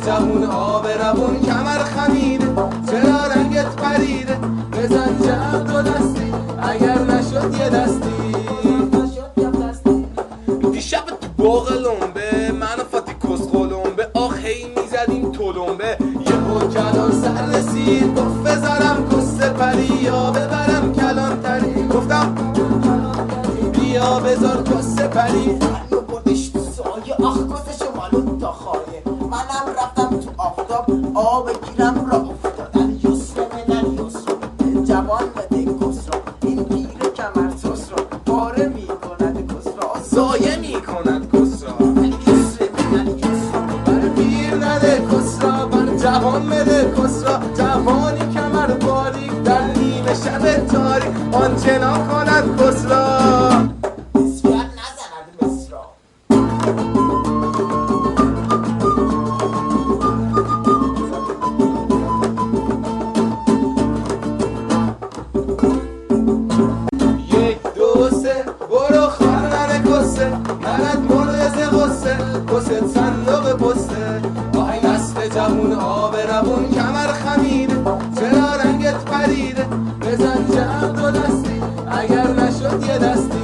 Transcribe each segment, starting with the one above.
جوون آب روون کمر خمیده چرا رنگت پریده بزن جمع دو دستی اگر نشد یه دستی دیشب تو باغ لنبه من و فاتی کس قلمبه آخی میزدیم تلمبه یه کلان سر رسید گفت بذارم کس پری یا ببرم کلان تری گفتم بیا بذار کس پری بردش تو سایه آخ کسشو مالون تا خایه منم رفتم تو آفتاب آب گیرم را افتادن یسر منن یسر جوان بده کس را این گیر کمر سس را پاره میکند کس را زایه میکند کس را یسر منن یسر بر پیر نده کس را بر جوان بده کس را جوانی کمر باریک در نیمه شب تاریک آنچنان کند کس را بسیار نزند مصرا یک دو سه برو خواهرن کسه نرد مرز غصه کست صندوق پسته آی نسل جوون آب روون کمر خمیده چرا رنگت پریده بزن جمع دو دستی اگر نشد یه دستی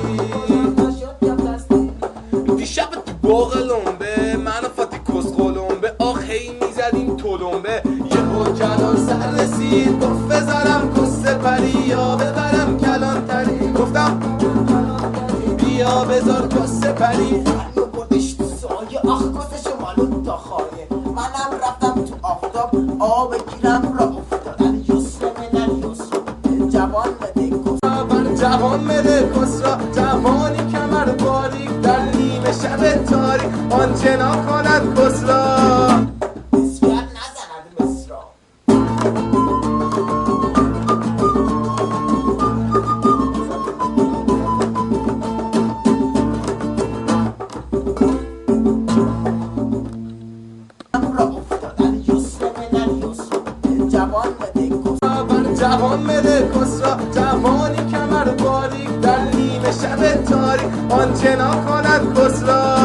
دیشب تو باغ لنبه من و فاتی کس قلمبه آخی میزدیم تلمبه یه کلان سر رسید گفت بذارم کس پری یا ببرم کلان تری گفتم بیا بذار کس پری بردش تو سایه آخ کسشو مالون تا خایه منم رفتم تو آفتاب آب گیرم را افتادن یسر منن یسر جوان بده کس بر جوان بده کس را جوانی کمر باریک در نیمه شب تاریک آنچنان کند کس را بسیار نزند مصرا را افتادن یسر منن یسر جوان بده کس بر جوان بده کس را جوانی کمر باریک در نیمه شب تاریک آنچنان کند کس را